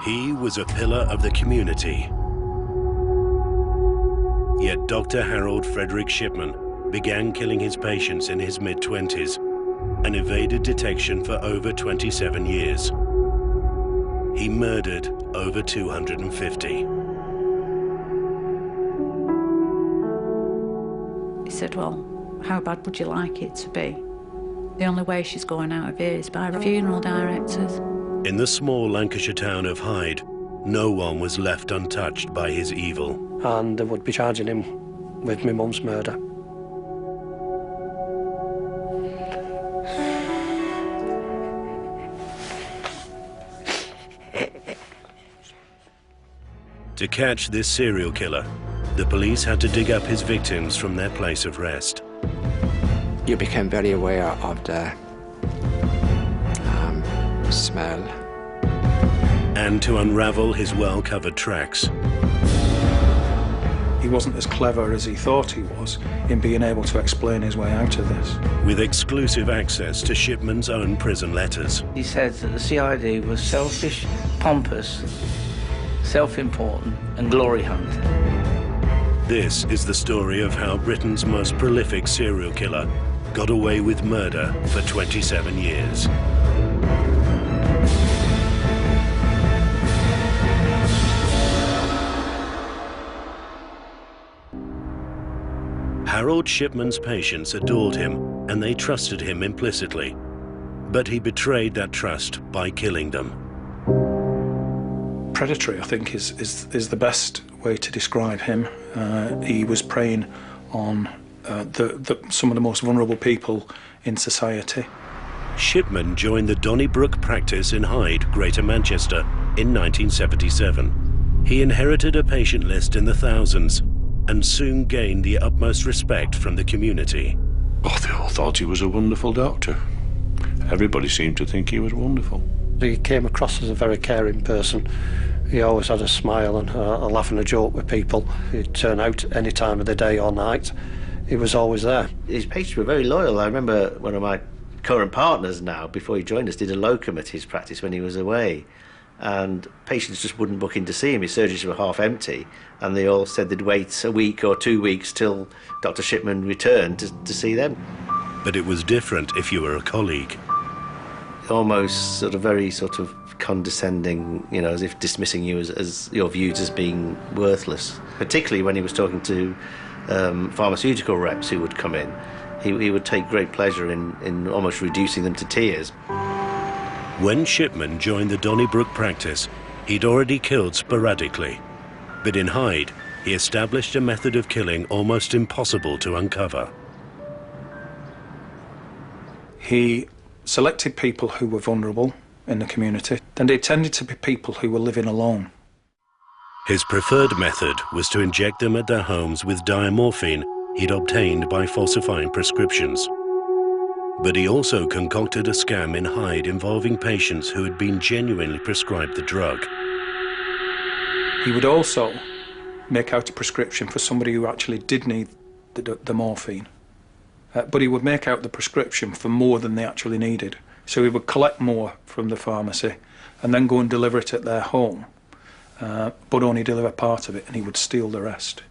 He was a pillar of the community. Yet Dr. Harold Frederick Shipman began killing his patients in his mid-20s and evaded detection for over 27 years. He murdered over 250. He said, well, how bad would you like it to be? The only way she's going out of here is by funeral directors. In the small Lancashire town of Hyde, no one was left untouched by his evil. And they would be charging him with my mum's murder. To catch this serial killer, the police had to dig up his victims from their place of rest. You became very aware of the smell. And to unravel his well-covered tracks. He wasn't as clever as he thought he was in being able to explain his way out of this. With exclusive access to Shipman's own prison letters. He said that the CID was selfish, pompous, self-important and glory hunting. This is the story of how Britain's most prolific serial killer got away with murder for 27 years. Harold Shipman's patients adored him and they trusted him implicitly. But he betrayed that trust by killing them. Predatory, I think, is the best way to describe him. He was preying on some of the most vulnerable people in society. Shipman joined the Donnybrook practice in Hyde, Greater Manchester, in 1977. He inherited a patient list in the thousands and soon gained the utmost respect from the community. Oh, they all thought he was a wonderful doctor. Everybody seemed to think he was wonderful. He came across as a very caring person. He always had a smile and a laugh and a joke with people. He'd turn out any time of the day or night. He was always there. His patients were very loyal. I remember one of my current partners now, before he joined us, did a locum at his practice when he was away. And patients just wouldn't book in to see him. His surgeries were half empty, and they all said they'd wait a week or 2 weeks till Dr. Shipman returned to see them. But it was different if you were a colleague. Almost sort of very sort of condescending, you know, as if dismissing you as your views as being worthless. Particularly when he was talking to pharmaceutical reps who would come in. He would take great pleasure in almost reducing them to tears. When Shipman joined the Donnybrook practice, he'd already killed sporadically. But in Hyde, he established a method of killing almost impossible to uncover. He selected people who were vulnerable in the community, and it tended to be people who were living alone. His preferred method was to inject them at their homes with diamorphine he'd obtained by falsifying prescriptions. But he also concocted a scam in Hyde involving patients who had been genuinely prescribed the drug. He would also make out a prescription for somebody who actually did need the morphine. But he would make out the prescription for more than they actually needed. So he would collect more from the pharmacy and then go and deliver it at their home, but only deliver part of it, and he would steal the rest.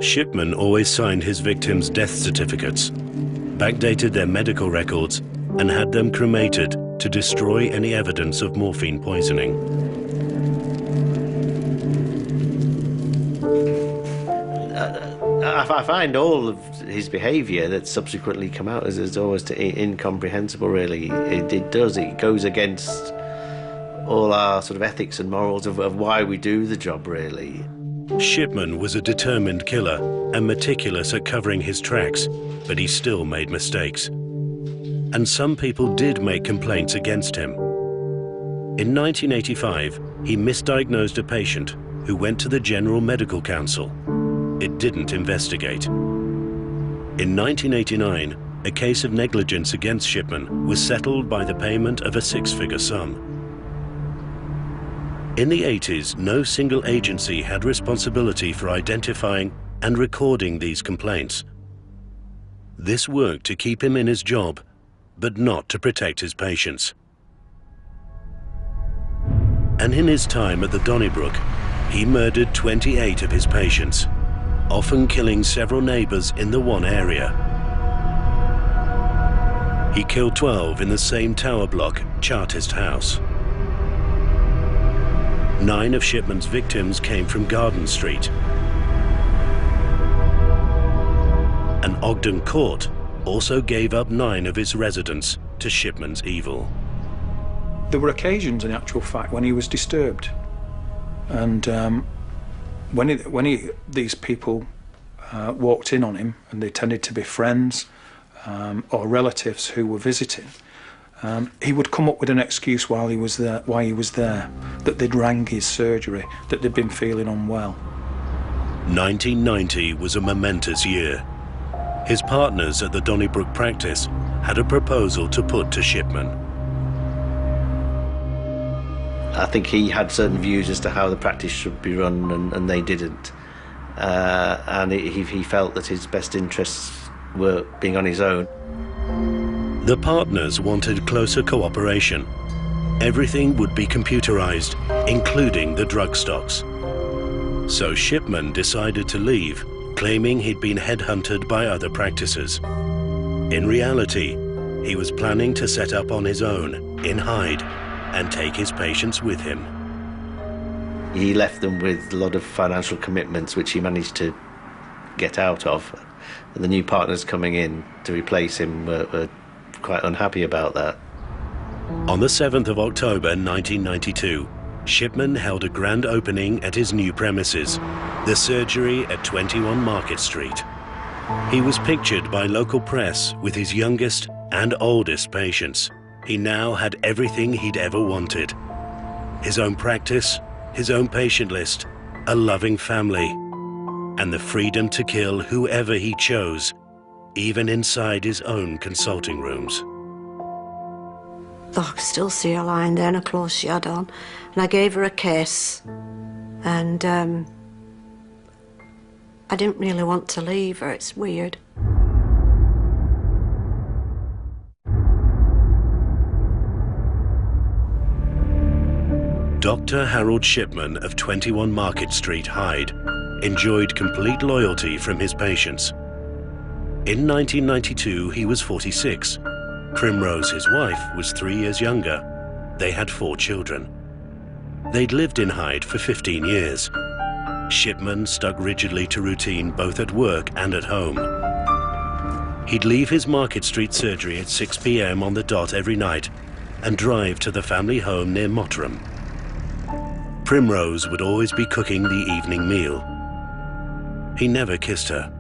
Shipman always signed his victims' death certificates, backdated their medical records, and had them cremated to destroy any evidence of morphine poisoning. I find all of his behaviour that's subsequently come out as almost incomprehensible, really. It does. It goes against all our sort of ethics and morals of why we do the job, really. Shipman was a determined killer and meticulous at covering his tracks, but he still made mistakes. And some people did make complaints against him. In 1985, he misdiagnosed a patient who went to the General Medical Council. It didn't investigate. In 1989, a case of negligence against Shipman was settled by the payment of a six-figure sum. In the 80s, no single agency had responsibility for identifying and recording these complaints. This worked to keep him in his job, but not to protect his patients. And in his time at the Donnybrook, he murdered 28 of his patients, often killing several neighbours in the one area. He killed 12 in the same tower block, Chartist House. 9 of Shipman's victims came from Garden Street. And Ogden Court also gave up 9 of his residents to Shipman's evil. There were occasions, in actual fact, when he was disturbed. And when these people walked in on him, and they tended to be friends or relatives who were visiting, he would come up with an excuse while he was there, that they'd rang his surgery, that they'd been feeling unwell. 1990 was a momentous year. His partners at the Donnybrook practice had a proposal to put to Shipman. I think he had certain views as to how the practice should be run, and they didn't. And he felt that his best interests were being on his own. The partners wanted closer cooperation. Everything would be computerized, including the drug stocks. So Shipman decided to leave, claiming he'd been headhunted by other practices. In reality, he was planning to set up on his own in Hyde and take his patients with him. He left them with a lot of financial commitments, which he managed to get out of. And the new partners coming in to replace him were quite unhappy about that. On the 7th of October 1992, Shipman held a grand opening at his new premises, the surgery at 21 Market Street. He was pictured by local press with his youngest and oldest patients. He now had everything he'd ever wanted. His own practice, his own patient list, a loving family, and the freedom to kill whoever he chose, even inside his own consulting rooms. I could still see her lying there in her clothes she had on, and I gave her a kiss, and I didn't really want to leave her. It's weird. Dr. Harold Shipman of 21 Market Street, Hyde, enjoyed complete loyalty from his patients. In 1992, he was 46. Primrose, his wife, was 3 years younger. They had 4 children. They'd lived in Hyde for 15 years. Shipman stuck rigidly to routine both at work and at home. He'd leave his Market Street surgery at 6 p.m. on the dot every night and drive to the family home near Mottram. Primrose would always be cooking the evening meal. He never kissed her.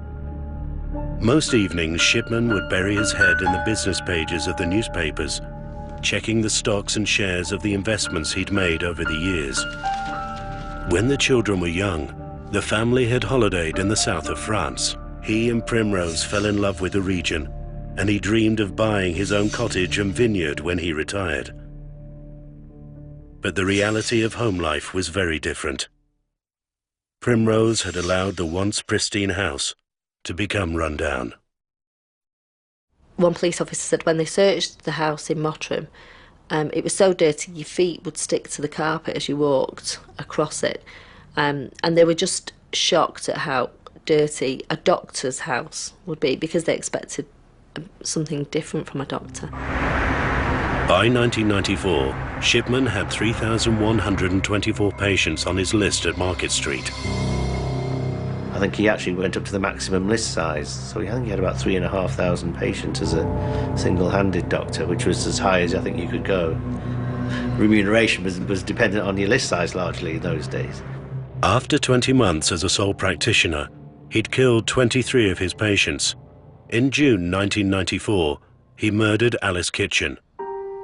Most evenings, Shipman would bury his head in the business pages of the newspapers, checking the stocks and shares of the investments he'd made over the years. When the children were young, the family had holidayed in the south of France. He and Primrose fell in love with the region, and he dreamed of buying his own cottage and vineyard when he retired. But the reality of home life was very different. Primrose had allowed the once pristine house to become run down. One police officer said when they searched the house in Mottram, it was so dirty your feet would stick to the carpet as you walked across it. And they were just shocked at how dirty a doctor's house would be, because they expected something different from a doctor. By 1994, Shipman had 3,124 patients on his list at Market Street. I think he actually went up to the maximum list size, so I think he had about 3,500 patients as a single-handed doctor, which was as high as I think you could go. Remuneration was dependent on your list size largely in those days. After 20 months as a sole practitioner, he'd killed 23 of his patients. In June 1994, he murdered Alice Kitchen.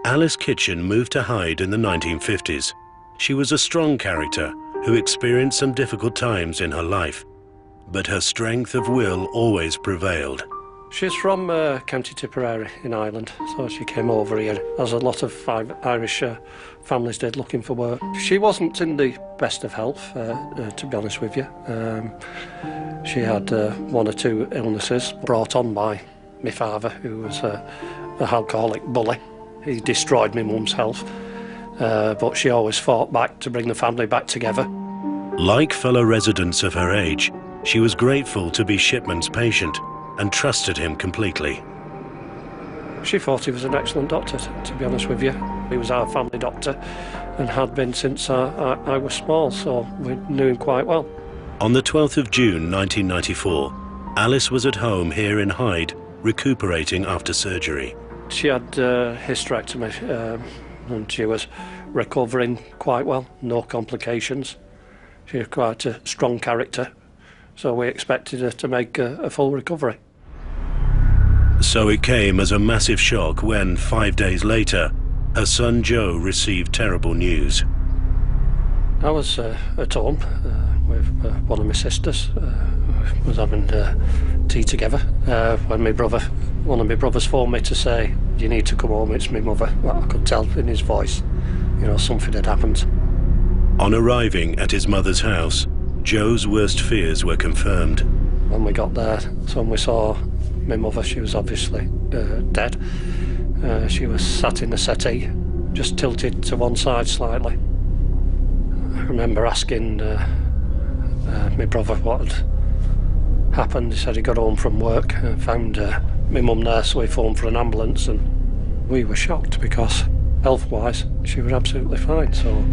Alice Kitchen moved to Hyde in the 1950s. She was a strong character who experienced some difficult times in her life, but her strength of will always prevailed. She's from County Tipperary in Ireland, so she came over here, as a lot of Irish families did, looking for work. She wasn't in the best of health, to be honest with you. She had 1 or 2 illnesses brought on by my father, who was an alcoholic bully. He destroyed my mum's health. but she always fought back to bring the family back together. Like fellow residents of her age, she was grateful to be Shipman's patient and trusted him completely. She thought he was an excellent doctor, to be honest with you. He was our family doctor and had been since I was small, so we knew him quite well. On the 12th of June 1994, Alice was at home here in Hyde, recuperating after surgery. She had a hysterectomy and she was recovering quite well, no complications. She was quite a strong character, so we expected her to make a full recovery. So it came as a massive shock when, 5 days later, her son Joe received terrible news. I was at home with one of my sisters. Was having tea together when one of my brothers phoned me to say, "You need to come home, it's my mother." Well, I could tell in his voice, something had happened. On arriving at his mother's house, Joe's worst fears were confirmed. When we got there, so when we saw my mother, she was obviously dead. She was sat in the settee, just tilted to one side slightly. I remember asking my brother what had happened. He said he got home from work and found my mum there, so he phoned for an ambulance, and we were shocked because health-wise she was absolutely fine, so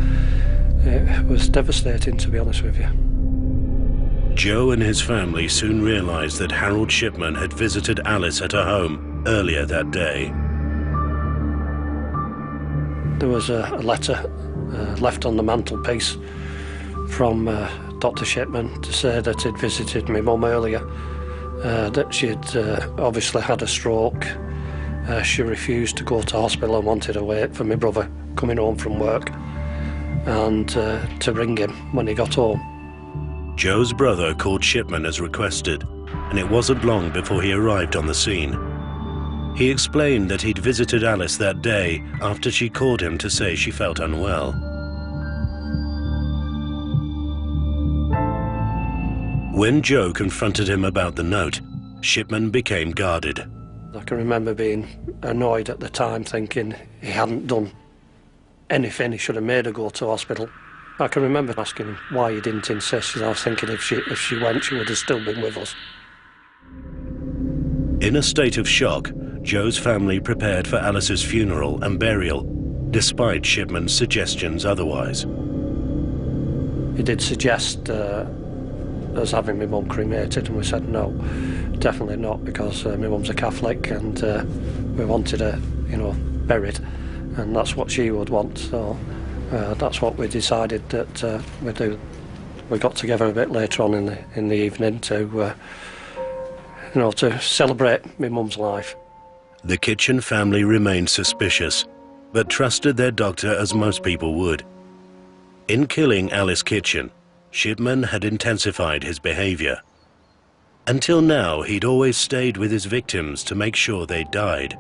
it was devastating, to be honest with you. Joe and his family soon realised that Harold Shipman had visited Alice at her home earlier that day. There was a letter left on the mantelpiece from Dr. Shipman to say that he'd visited my mum earlier, that she'd obviously had a stroke. She refused to go to hospital and wanted to wait for my brother coming home from work and to ring him when he got home. Joe's brother called Shipman as requested, and it wasn't long before he arrived on the scene. He explained that he'd visited Alice that day after she called him to say she felt unwell. When Joe confronted him about the note, Shipman became guarded. I can remember being annoyed at the time, thinking he hadn't done anything. He should have made her go to hospital. I can remember asking him why he didn't insist. I was thinking if she went, she would have still been with us. In a state of shock, Joe's family prepared for Alice's funeral and burial, despite Shipman's suggestions otherwise. He did suggest us having my mum cremated, and we said no, definitely not, because my mum's a Catholic and we wanted her, buried, and that's what she would want. So that's what we decided that we'd do. We got together a bit later on in the evening to celebrate my mum's life. The Kitchen family remained suspicious, but trusted their doctor as most people would. In killing Alice Kitchen, Shipman had intensified his behaviour. Until now, he'd always stayed with his victims to make sure they died.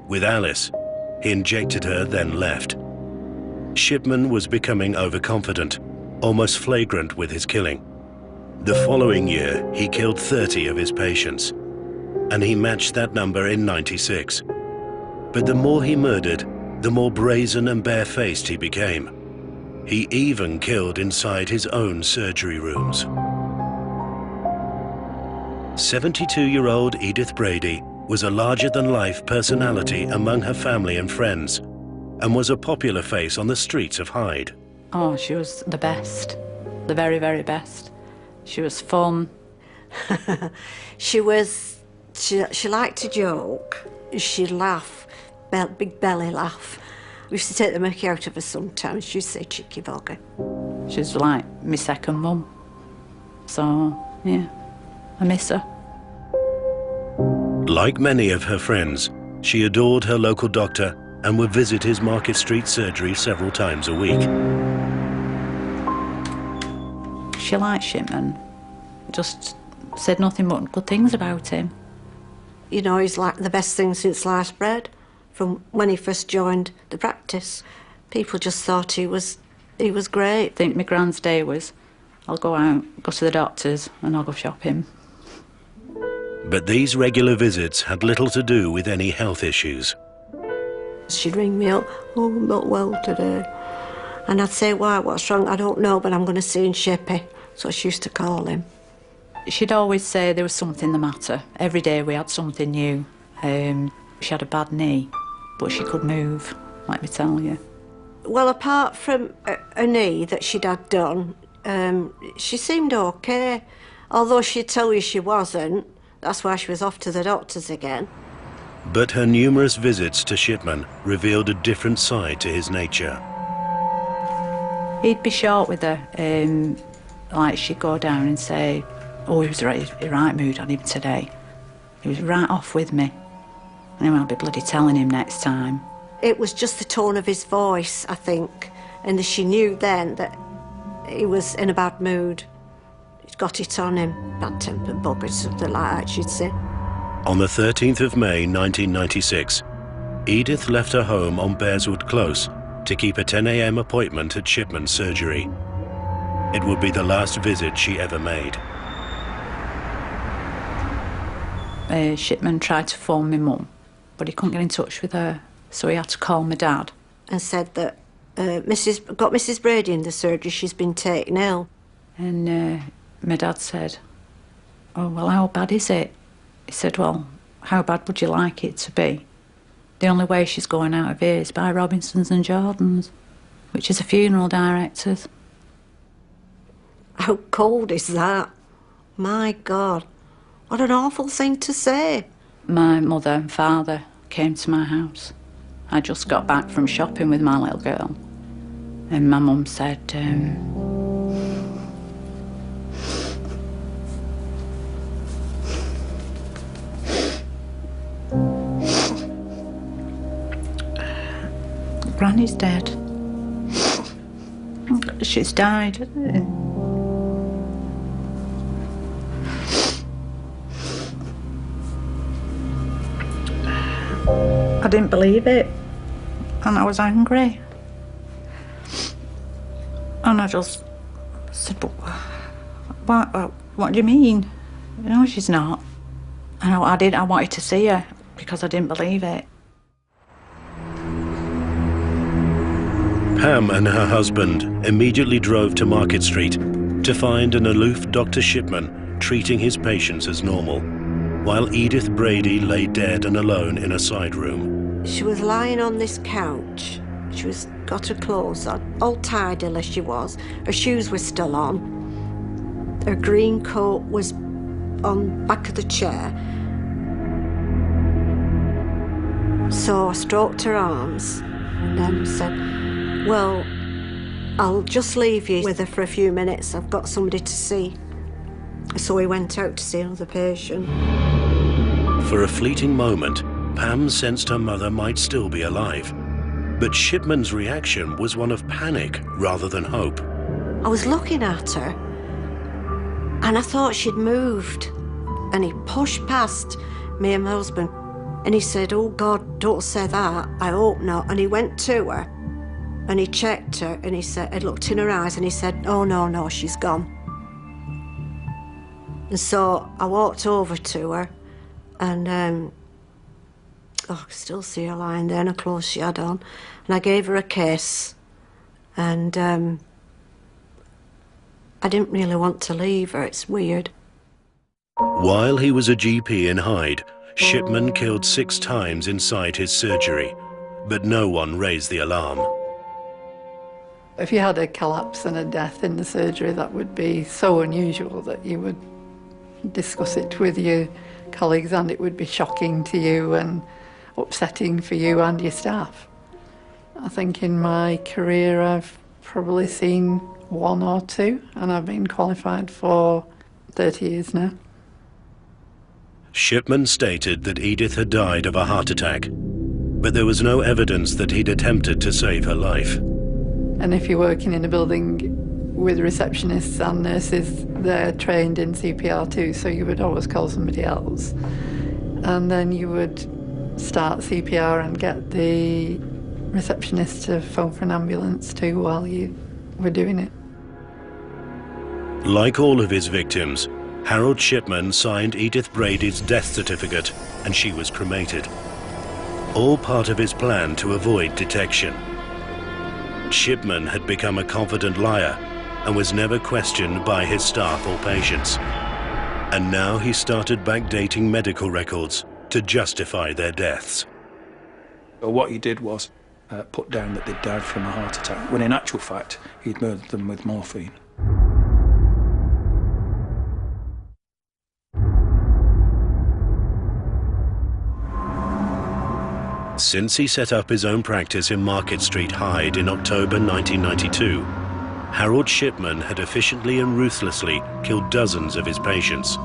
With Alice, he injected her, then left. Shipman was becoming overconfident, almost flagrant with his killing. The following year, he killed 30 of his patients, and he matched that number in '96. But the more he murdered, the more brazen and barefaced he became. He even killed inside his own surgery rooms. 72-year-old Edith Brady was a larger-than-life personality among her family and friends, and was a popular face on the streets of Hyde. Oh, she was the best, the very, very best. She was fun. She liked to joke. She'd laugh, big belly laugh. We used to take the mickey out of her sometimes. She'd say cheeky bogger. She's like my second mum. So, yeah, I miss her. Like many of her friends, she adored her local doctor and would visit his Market Street surgery several times a week. She liked Shipman. Just said nothing but good things about him. He's like the best thing since sliced bread. From when he first joined the practice, people just thought he was great. I think my grand's day was, I'll go out, go to the doctors, and I'll go shopping. But these regular visits had little to do with any health issues. She'd ring me up, "Oh, I'm not well today." And I'd say, "Why, what's wrong?" "I don't know, but I'm going to see in Shippy." So she used to call him. She'd always say there was something the matter. Every day we had something new. She had a bad knee, but she could move, let me tell you. Well, apart from a knee that she'd had done, she seemed okay. Although she'd tell you she wasn't. That's why she was off to the doctors again. But her numerous visits to Shipman revealed a different side to his nature. He'd be short with her. Like she'd go down and say, "Oh, he was in the right mood on him today. He was right off with me." Anyway, I'll be bloody telling him next time. It was just the tone of his voice, I think. And she knew then that he was in a bad mood. He'd got it on him. Bad-tempered bugger, something like that, she'd say. On the 13th of May 1996, Edith left her home on Bearswood Close to keep a 10 a.m. appointment at Shipman's surgery. It would be the last visit she ever made. Shipman tried to phone my mum, but he couldn't get in touch with her, so he had to call my dad. And said that got Mrs. Brady in the surgery, she's been taken ill. And my dad said, "Oh, well, how bad is it?" He said, "Well, how bad would you like it to be? The only way she's going out of here is by Robinson's and Jordan's, which is a funeral director's." How cold is that? My God, what an awful thing to say. My mother and father came to my house. I just got back from shopping with my little girl. And my mum said, "Granny's dead. She's died." I didn't believe it, and I was angry. And I just said, what do you mean? No, she's not. And I wanted to see her because I didn't believe it. Pam and her husband immediately drove to Market Street to find an aloof Dr. Shipman treating his patients as normal, while Edith Brady lay dead and alone in a side room. She was lying on this couch. She got her clothes on, all tidy as she was. Her shoes were still on. Her green coat was on back of the chair. So I stroked her arms and then said, "Well, I'll just leave you with her for a few minutes. I've got somebody to see." So we went out to see another patient. For a fleeting moment, Pam sensed her mother might still be alive. But Shipman's reaction was one of panic rather than hope. I was looking at her and I thought she'd moved. And he pushed past me and my husband and he said, "Oh God, don't say that, I hope not." And he went to her and he checked her and he looked in her eyes and he said, "Oh no, she's gone." And so I walked over to her and I could still see her lying there in her clothes she had on. And I gave her a kiss and I didn't really want to leave her, it's weird. While he was a GP in Hyde, Shipman killed 6 times inside his surgery, but no one raised the alarm. If you had a collapse and a death in the surgery, that would be so unusual that you would discuss it with your colleagues and it would be shocking to you and upsetting for you and your staff. I think in my career I've probably seen 1 or 2 and I've been qualified for 30 years now. Shipman stated that Edith had died of a heart attack, but there was no evidence that he'd attempted to save her life. And if you're working in a building with receptionists and nurses, they're trained in CPR too, so you would always call somebody else. And then you would start CPR and get the receptionist to phone for an ambulance too while you were doing it. Like all of his victims, Harold Shipman signed Edith Brady's death certificate and she was cremated. all part of his plan to avoid detection. Shipman had become a confident liar and was never questioned by his staff or patients. And now he started backdating medical records to justify their deaths. So what he did was put down that they'd died from a heart attack, when in actual fact he'd murdered them with morphine. Since he set up his own practice in Market Street, Hyde in October 1992, Harold Shipman had efficiently and ruthlessly killed dozens of his patients.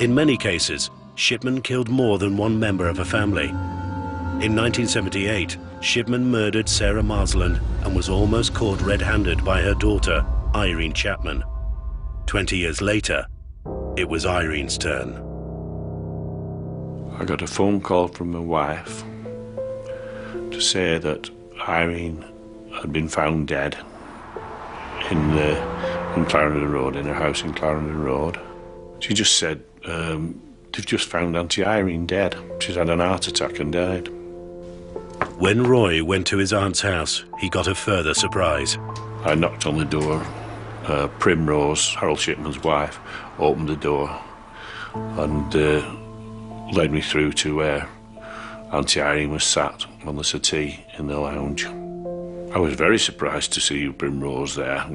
In many cases, Shipman killed more than one member of a family. In 1978, Shipman murdered Sarah Marsland and was almost caught red-handed by her daughter, Irene Chapman. 20 years later, it was Irene's turn. I got a phone call from my wife to say that Irene had been found dead in Clarendon Road, in her house in Clarendon Road. She just said, they've just found Auntie Irene dead. She's had an heart attack and died. When Roy went to his aunt's house, he got a further surprise. I knocked on the door. Primrose, Harold Shipman's wife, opened the door and led me through to where Auntie Irene was sat on the settee in the lounge. I was very surprised to see Primrose there,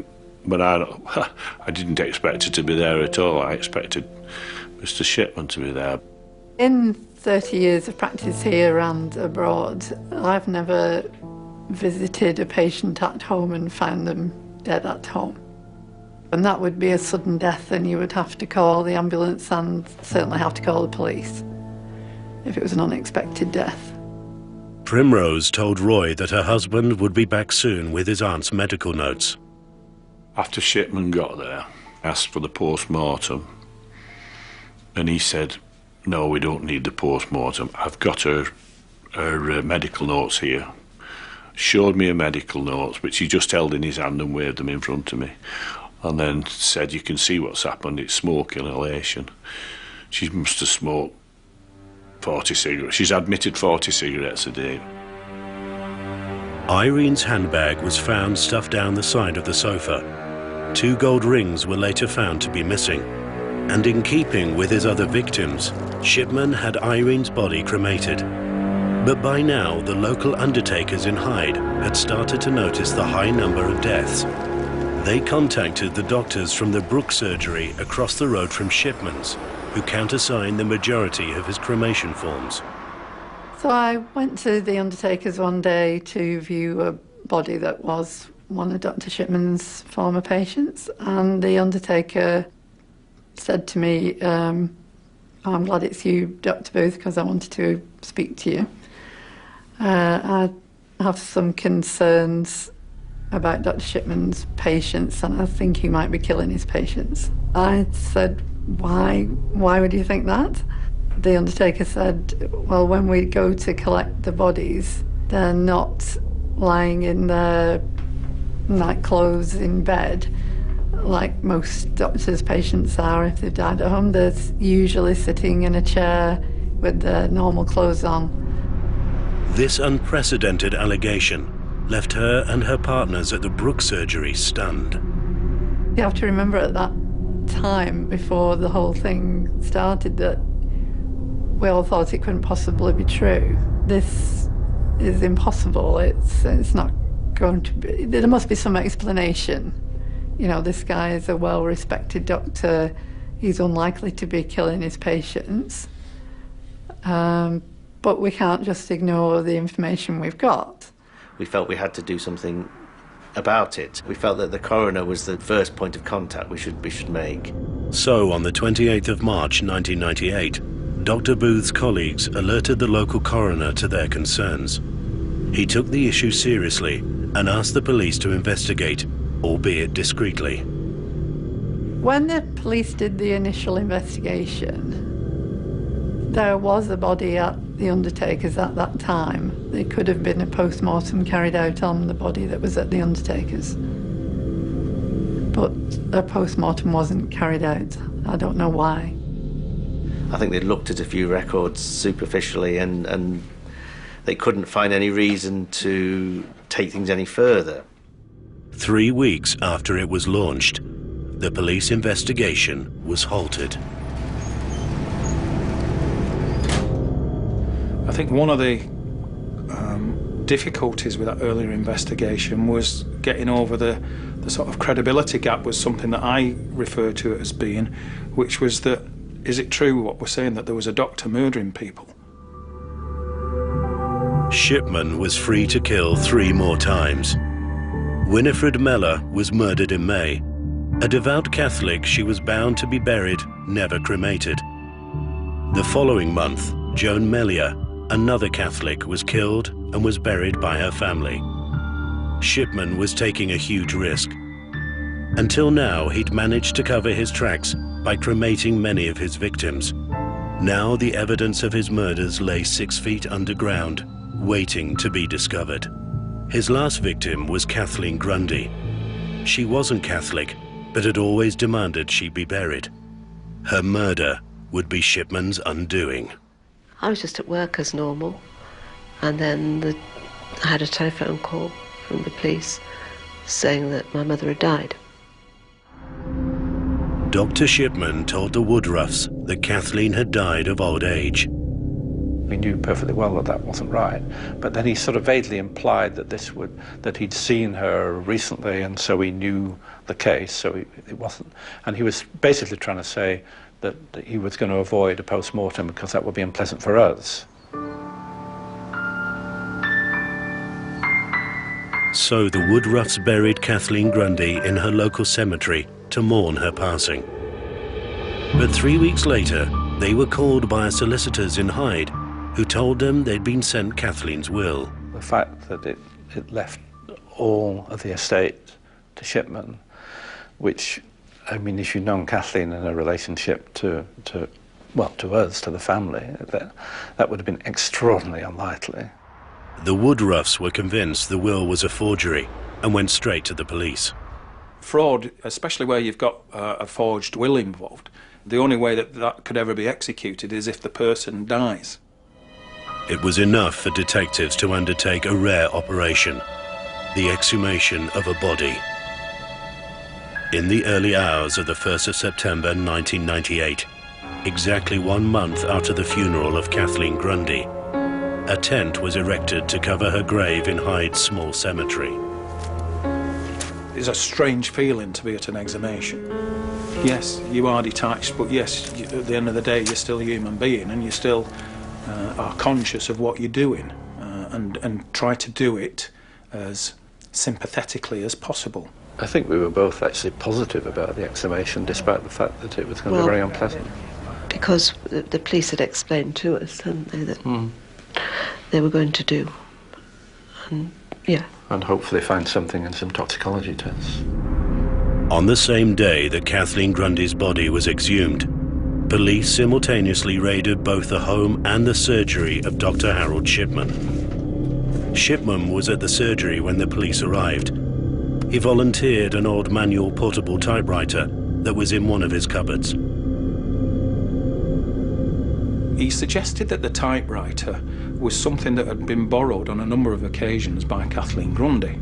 but I didn't expect her to be there at all. I expected Mr. Shipman to be there. In 30 years of practice here and abroad, I've never visited a patient at home and found them dead at home. And that would be a sudden death, and you would have to call the ambulance and certainly have to call the police if it was an unexpected death. Primrose told Roy that her husband would be back soon with his aunt's medical notes. After Shipman got there, asked for the post-mortem, and he said, no, we don't need the post-mortem. I've got her medical notes here. Showed me her medical notes, which he just held in his hand and waved them in front of me, and then said, you can see what's happened, it's smoke inhalation. She must have smoked 40 cigarettes. She's admitted 40 cigarettes a day. Irene's handbag was found stuffed down the side of the sofa. 2 gold rings were later found to be missing. And in keeping with his other victims, Shipman had Irene's body cremated. But by now, the local undertakers in Hyde had started to notice the high number of deaths. They contacted the doctors from the Brook surgery across the road from Shipman's, who countersigned the majority of his cremation forms. So I went to the undertakers one day to view a body that was one of Dr. Shipman's former patients, and the undertaker said to me, I'm glad it's you, Dr. Booth, because I wanted to speak to you. I have some concerns about Dr. Shipman's patients, and I think he might be killing his patients. I said, why would you think that? The undertaker said, well, when we go to collect the bodies, they're not lying in their nightclothes in bed like most doctors' patients are if they've died at home. They're usually sitting in a chair with their normal clothes on. This unprecedented allegation left her and her partners at the Brook surgery stunned. You have to remember at that time, before the whole thing started, that we all thought it couldn't possibly be true. This is impossible. It's not going to be. There must be some explanation. You know, this guy is a well-respected doctor. He's unlikely to be killing his patients. But we can't just ignore the information we've got. We felt we had to do something about it. We felt that the coroner was the first point of contact we should make. So on the 28th of March 1998, Dr. Booth's colleagues alerted the local coroner to their concerns. He took the issue seriously and asked the police to investigate, albeit discreetly. When the police did the initial investigation, there was a body at the undertaker's at that time. There could have been a post-mortem carried out on the body that was at the undertaker's. But a post-mortem wasn't carried out. I don't know why. I think they looked at a few records superficially and they couldn't find any reason to take things any further. 3 weeks after it was launched, the police investigation was halted. I think one of the difficulties with that earlier investigation was getting over the sort of credibility gap was something that I refer to it as being, which was that, is it true what we're saying, that there was a doctor murdering people? Shipman was free to kill 3 more times. Winifred Mellor was murdered in May. A devout Catholic, she was bound to be buried, never cremated. The following month, Joan Mellier, another Catholic, was killed and was buried by her family. Shipman was taking a huge risk. Until now, he'd managed to cover his tracks by cremating many of his victims. Now the evidence of his murders lay 6 feet underground, waiting to be discovered. His last victim was Kathleen Grundy. She wasn't Catholic, but had always demanded she be buried. Her murder would be Shipman's undoing. I was just at work as normal, and then I had a telephone call from the police saying that my mother had died. Dr. Shipman told the Woodruffs that Kathleen had died of old age. We knew perfectly well that that wasn't right, but then he sort of vaguely implied that that he'd seen her recently, and so he knew the case, so it wasn't. And he was basically trying to say that he was going to avoid a post-mortem because that would be unpleasant for us. So the Woodruffs buried Kathleen Grundy in her local cemetery to mourn her passing. But 3 weeks later, they were called by solicitors in Hyde, who told them they'd been sent Kathleen's will. The fact that it left all of the estate to Shipman, which, I mean, if you'd known Kathleen in a relationship to us, to the family, that would have been extraordinarily unlikely. The Woodruffs were convinced the will was a forgery and went straight to the police. Fraud, especially where you've got a forged will involved, the only way that could ever be executed is if the person dies. It was enough for detectives to undertake a rare operation, the exhumation of a body. In the early hours of the 1st of September 1998, exactly 1 month after the funeral of Kathleen Grundy, a tent was erected to cover her grave in Hyde's small cemetery. It's a strange feeling to be at an exhumation. Yes, you are detached, but yes, at the end of the day, you're still a human being, and you still are conscious of what you're doing, and try to do it as sympathetically as possible. I think we were both actually positive about the exhumation, despite the fact that it was going to be very unpleasant. Because the police had explained to us, hadn't they, that they were going to do. And, yeah. And hopefully find something in some toxicology tests. On the same day that Kathleen Grundy's body was exhumed, police simultaneously raided both the home and the surgery of Dr. Harold Shipman. Shipman was at the surgery when the police arrived. He volunteered an old manual portable typewriter that was in one of his cupboards. He suggested that the typewriter was something that had been borrowed on a number of occasions by Kathleen Grundy.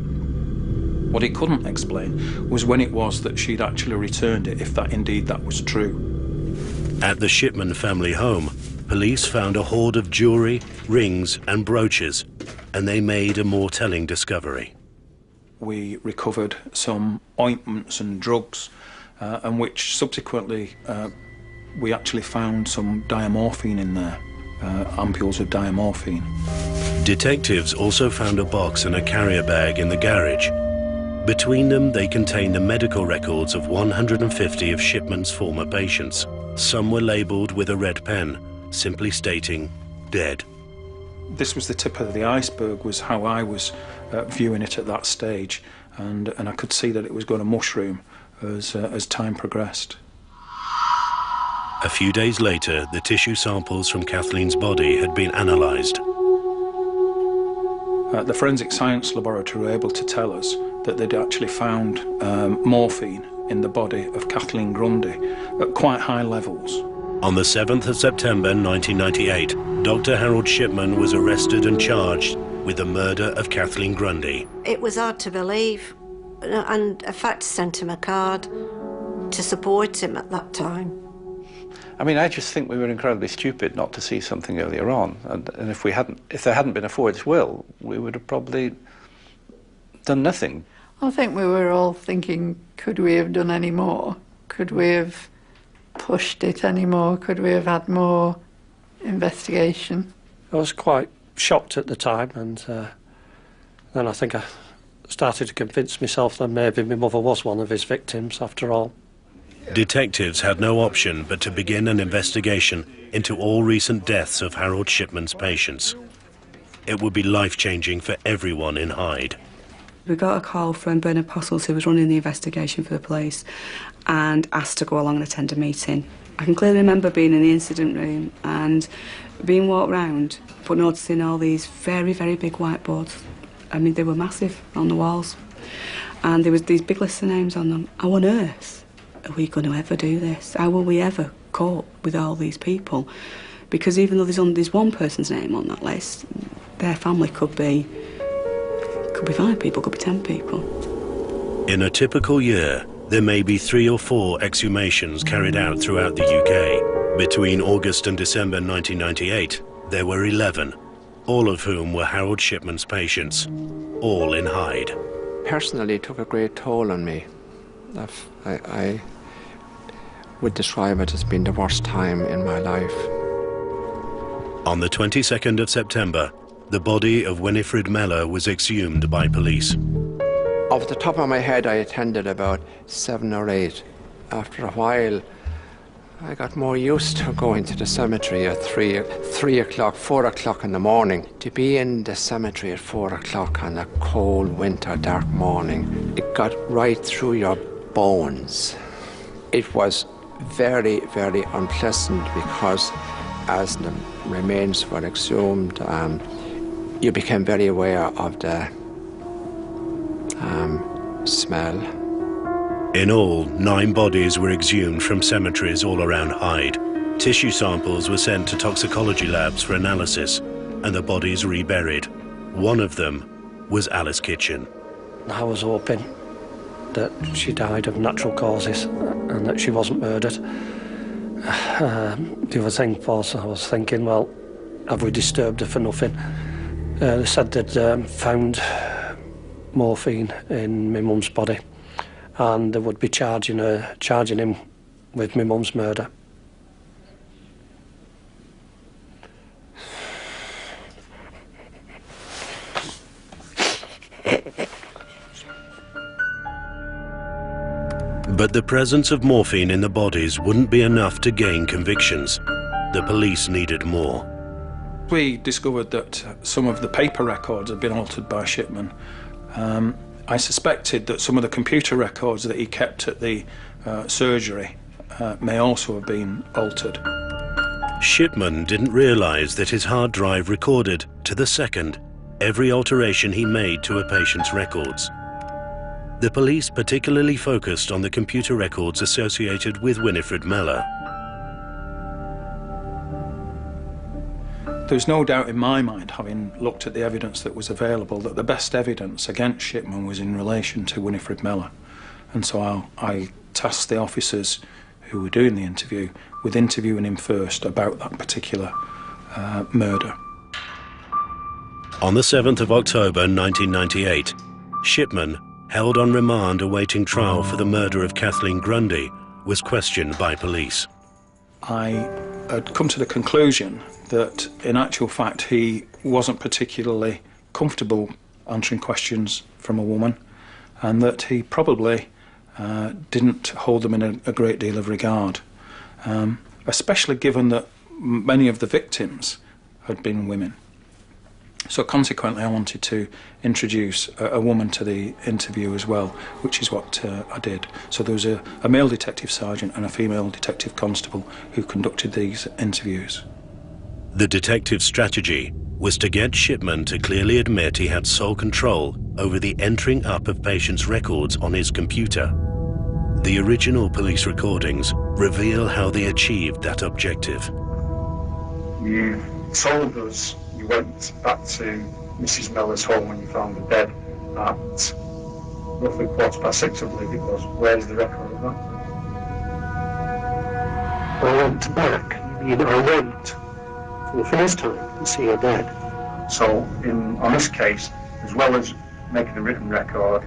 What he couldn't explain was when it was that she'd actually returned it, if that was true. At the Shipman family home, police found a hoard of jewelry, rings and brooches, and they made a more telling discovery. We recovered some ointments and drugs, and which subsequently we actually found some diamorphine in there, ampules of diamorphine. Detectives also found a box and a carrier bag in the garage. Between them, they contained the medical records of 150 of Shipman's former patients. Some were labelled with a red pen, simply stating, dead. This was the tip of the iceberg, was how I was viewing it at that stage, and I could see that it was going to mushroom as time progressed. A few days later, the tissue samples from Kathleen's body had been analysed. The Forensic Science Laboratory were able to tell us that they'd actually found morphine in the body of Kathleen Grundy at quite high levels. On the 7th of September 1998, Dr. Harold Shipman was arrested and charged with the murder of Kathleen Grundy. It was hard to believe, and in fact sent him a card to support him at that time. I mean, I just think we were incredibly stupid not to see something earlier on, and if there hadn't been a Ford's will, we would have probably done nothing. I think we were all thinking, could we have done any more? Could we have pushed it any more? Could we have had more investigation? I was quite shocked at the time, and then I think I started to convince myself that maybe my mother was one of his victims after all. Detectives had no option but to begin an investigation into all recent deaths of Harold Shipman's patients. It would be life-changing for everyone in Hyde. We got a call from Bernard Postles, who was running the investigation for the police, and asked to go along and attend a meeting. I can clearly remember being in the incident room and being walked round, but noticing all these very, very big whiteboards. I mean, they were massive on the walls. And there was these big lists of names on them. How on earth are we going to ever do this? How will we ever cope with all these people? Because even though there's one person's name on that list, their family could be 5 people, could be 10 people. In a typical year, there may be 3 or 4 exhumations carried out throughout the UK. Between August and December 1998, there were 11, all of whom were Harold Shipman's patients, all in Hyde. Personally, it took a great toll on me. I would describe it as being the worst time in my life. On the 22nd of September, the body of Winifred Mellor was exhumed by police. Off the top of my head, I attended about 7 or 8. After a while, I got more used to going to the cemetery at 3 o'clock, 4 o'clock in the morning. To be in the cemetery at 4 o'clock on a cold winter dark morning, it got right through your bones. It was very, very unpleasant because as the remains were exhumed, you became very aware of the smell. In all, 9 bodies were exhumed from cemeteries all around Hyde. Tissue samples were sent to toxicology labs for analysis, and the bodies reburied. One of them was Alice Kitchen. I was hoping that she died of natural causes and that she wasn't murdered. The other thing was, I was thinking, well, have we disturbed her for nothing? They said they'd found morphine in my mum's body, and they would be charging him with my mum's murder. But the presence of morphine in the bodies wouldn't be enough to gain convictions. The police needed more. We discovered that some of the paper records had been altered by Shipman. I suspected that some of the computer records that he kept at the surgery may also have been altered. Shipman didn't realise that his hard drive recorded, to the second, every alteration he made to a patient's records. The police particularly focused on the computer records associated with Winifred Mellor. There's no doubt in my mind, having looked at the evidence that was available, that the best evidence against Shipman was in relation to Winifred Mellor. And so I tasked the officers who were doing the interview with interviewing him first about that particular murder. On the 7th of October 1998, Shipman, held on remand awaiting trial for the murder of Kathleen Grundy, was questioned by police. I had come to the conclusion that in actual fact he wasn't particularly comfortable answering questions from a woman, and that he probably didn't hold them in a great deal of regard, especially given that many of the victims had been women. So consequently I wanted to introduce a woman to the interview as well, which is what I did. So there was a male detective sergeant and a female detective constable who conducted these interviews. The detective's strategy was to get Shipman to clearly admit he had sole control over the entering up of patients' records on his computer. The original police recordings reveal how they achieved that objective. You told us you went back to Mrs. Miller's home when you found her dead at roughly 6:15, I believe it was. Where's the record of that? I went back. You mean I went for the first time to see her dead? So, on this case, as well as making a written record,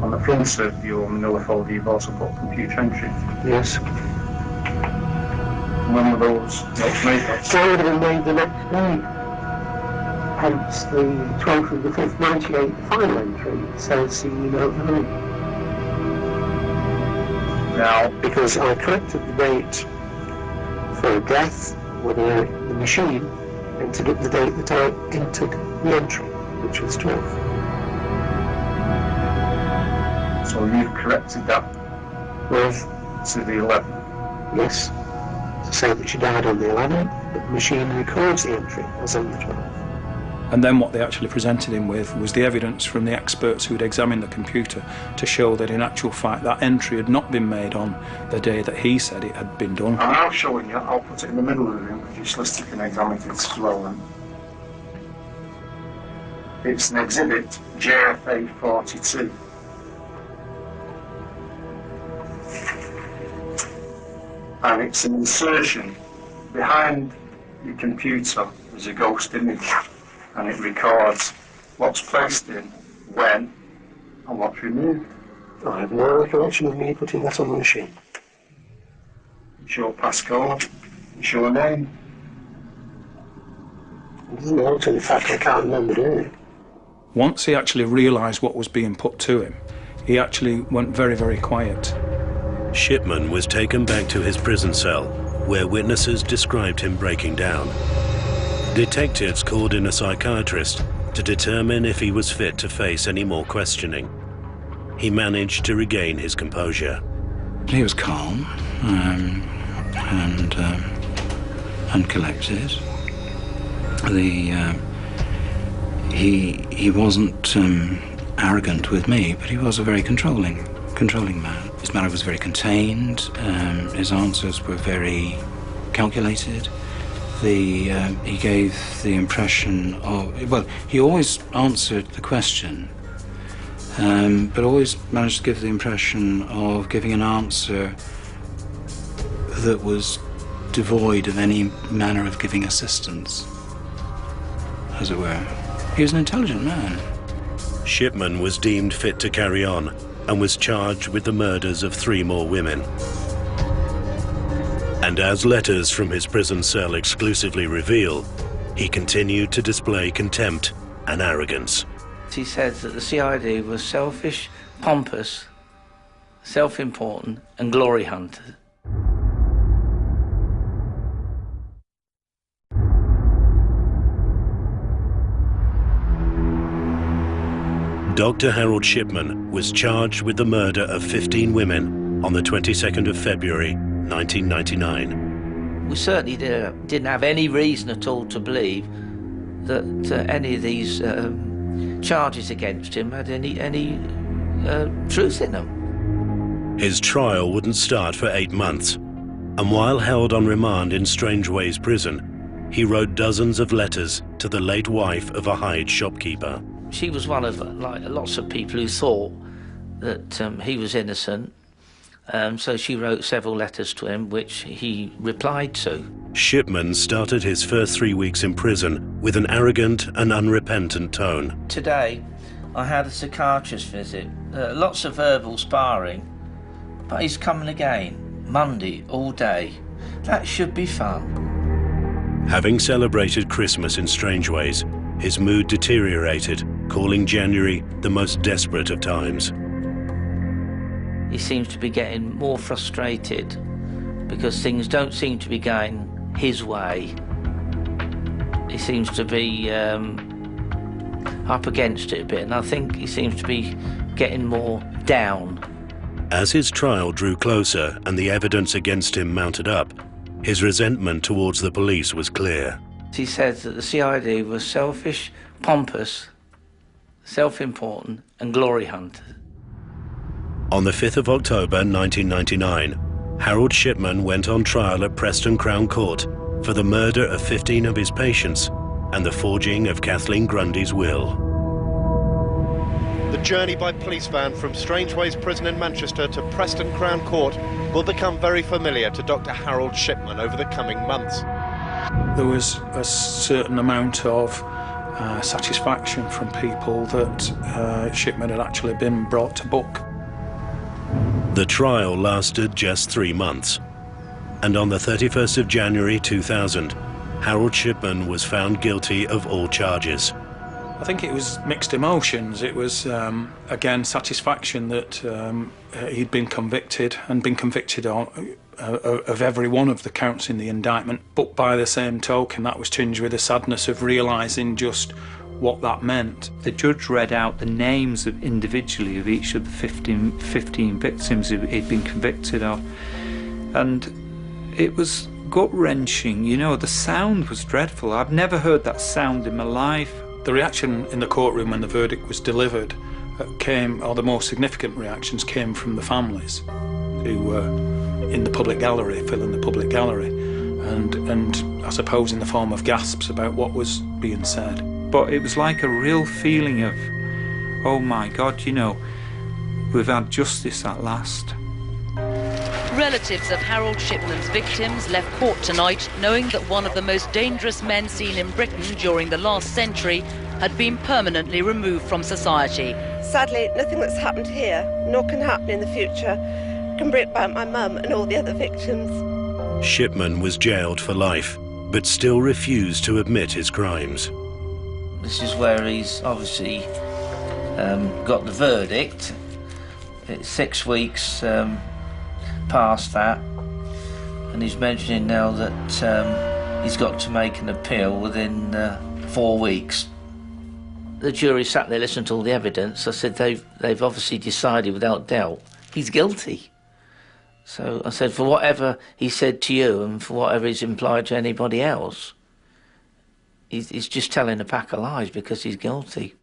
on the front of your manila folder you've also put computer entries. Yes. When were those notes made? So I would have been made the next day. Hence the 12th of the 5th, 98, the final entry says see you note 9. Now, because I corrected the date for death when the machine entered up the date that I entered the entry, which was 12th. So you've corrected that With to the 11th? Yes. To say that she died on the 11th, but the machine records the entry as on the 12th. And then what they actually presented him with was the evidence from the experts who had examined the computer to show that in actual fact that entry had not been made on the day that he said it had been done. I'm now showing you, I'll put it in the middle of the room because your solicitor can examine it as well then. It's an exhibit, JFA 42. And it's an insertion behind your computer. There's a ghost image and it records what's placed in, when, and what's removed. I have no recollection of me putting that on the machine. It's your passcode, it's your name. It doesn't alter the fact I can't remember doing it. Once he actually realised what was being put to him, he actually went very, very quiet. Shipman was taken back to his prison cell, where witnesses described him breaking down. Detectives called in a psychiatrist to determine if he was fit to face any more questioning. He managed to regain his composure. He was calm and collected. He wasn't arrogant with me, but he was a very controlling man. His manner was very contained. His answers were very calculated. He gave the impression of, well, he always answered the question, but always managed to give the impression of giving an answer that was devoid of any manner of giving assistance, as it were. He was an intelligent man. Shipman was deemed fit to carry on and was charged with the murders of 3 more women. And as letters from his prison cell exclusively reveal, he continued to display contempt and arrogance. He said that the CID was selfish, pompous, self-important and glory hunted. Dr. Harold Shipman was charged with the murder of 15 women on the 22nd of February, 1999. We certainly didn't have any reason at all to believe that any of these charges against him had any truth in them. His trial wouldn't start for 8 months, and while held on remand in Strangeways prison, he wrote dozens of letters to the late wife of a Hyde shopkeeper. She was one of lots of people who thought that he was innocent, so she wrote several letters to him which he replied to. Shipman started his first 3 weeks in prison with an arrogant and unrepentant tone. Today I had a psychiatrist visit, lots of verbal sparring, but he's coming again, Monday all day. That should be fun. Having celebrated Christmas in Strangeways, his mood deteriorated, calling January the most desperate of times. He seems to be getting more frustrated because things don't seem to be going his way. He seems to be up against it a bit, and I think he seems to be getting more down. As his trial drew closer and the evidence against him mounted up, his resentment towards the police was clear. He said that the CID was selfish, pompous, self-important and glory hunted. On the 5th of October 1999, Harold Shipman went on trial at Preston Crown Court for the murder of 15 of his patients and the forging of Kathleen Grundy's will. The journey by police van from Strangeways Prison in Manchester to Preston Crown Court will become very familiar to Dr. Harold Shipman over the coming months. There was a certain amount of satisfaction from people that Shipman had actually been brought to book. The trial lasted just 3 months, and on the 31st of January 2000, Harold Shipman was found guilty of all charges. I think it was mixed emotions. It was, again, satisfaction that he'd been convicted and been convicted of every one of the counts in the indictment. But by the same token, that was tinged with the sadness of realising just what that meant. The judge read out the names of individually of each of the 15 victims who he'd been convicted of. And it was gut-wrenching, you know, the sound was dreadful. I've never heard that sound in my life. The reaction in the courtroom when the verdict was delivered the more significant reactions came from the families who were in the public gallery, filling the public gallery, and I suppose in the form of gasps about what was being said. But it was like a real feeling of, oh my God, you know, we've had justice at last. Relatives of Harold Shipman's victims left court tonight knowing that one of the most dangerous men seen in Britain during the last century had been permanently removed from society. Sadly, nothing that's happened here, nor can happen in the future, can bring back my mum and all the other victims. Shipman was jailed for life, but still refused to admit his crimes. This is where he's obviously got the verdict. It's 6 weeks past that, and he's mentioning now that he's got to make an appeal within 4 weeks. The jury sat there listening to all the evidence. I said they've obviously decided without doubt he's guilty. So I said, for whatever he said to you and for whatever he's implied to anybody else, he's just telling a pack of lies because he's guilty.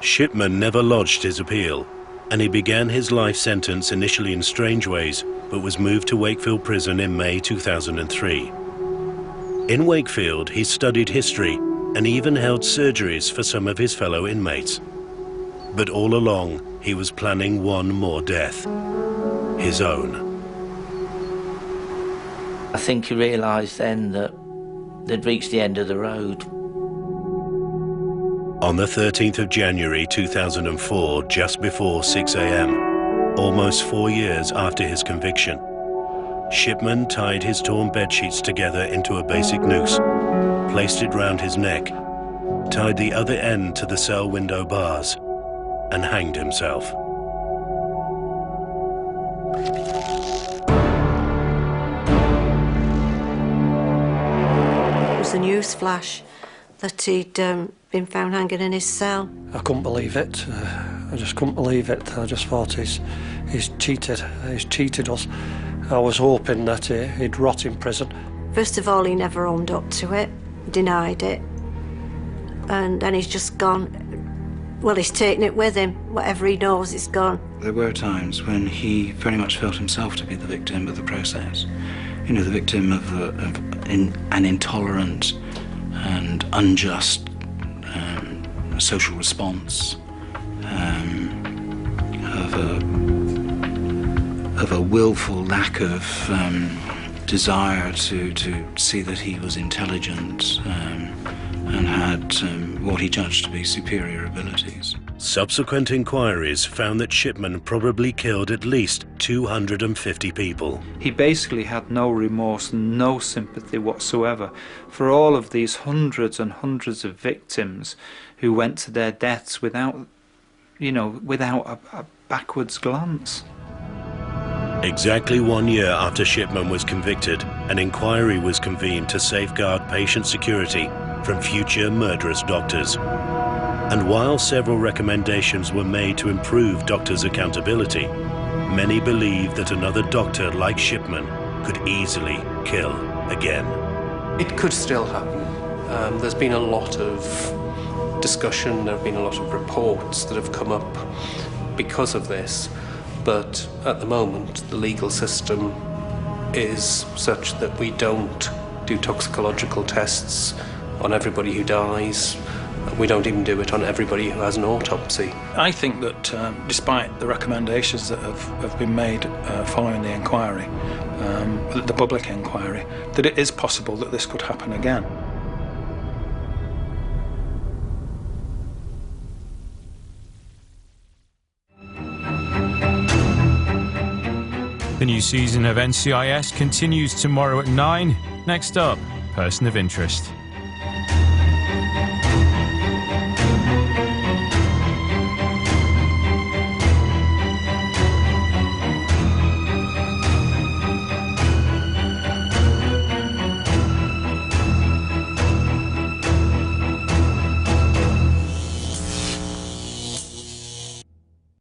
Shipman never lodged his appeal, and he began his life sentence initially in Strangeways, but was moved to Wakefield Prison in May 2003. In Wakefield, he studied history and even held surgeries for some of his fellow inmates. But all along, he was planning one more death, his own. I think he realised then that they'd reached the end of the road. On the 13th of January 2004, just before 6 a.m., almost 4 years after his conviction, Shipman tied his torn bedsheets together into a basic noose, placed it round his neck, tied the other end to the cell window bars, and hanged himself. It was a news flash that he'd been found hanging in his cell. I couldn't believe it. I just couldn't believe it. I just thought he's cheated. He's cheated us. I was hoping that he'd rot in prison. First of all, he never owned up to it, denied it, and then he's just gone. Well, he's taken it with him. Whatever he knows, it's gone. There were times when he very much felt himself to be the victim of the process. You know, the victim of an intolerant and unjust social response, of a willful lack of desire to see that he was intelligent and had what he judged to be superior abilities. Subsequent inquiries found that Shipman probably killed at least 250 people. He basically had no remorse, no sympathy whatsoever for all of these hundreds and hundreds of victims who went to their deaths without, you know, without a backwards glance. Exactly 1 year after Shipman was convicted, an inquiry was convened to safeguard patient security from future murderous doctors. And while several recommendations were made to improve doctors' accountability, many believed that another doctor like Shipman could easily kill again. It could still happen. There's been a lot of discussion, there have been a lot of reports that have come up because of this, but at the moment the legal system is such that we don't do toxicological tests on everybody who dies. We don't even do it on everybody who has an autopsy. I think that despite the recommendations that have been made following the inquiry, the public inquiry, that it is possible that this could happen again. The new season of NCIS continues tomorrow at 9. Next up, Person of Interest.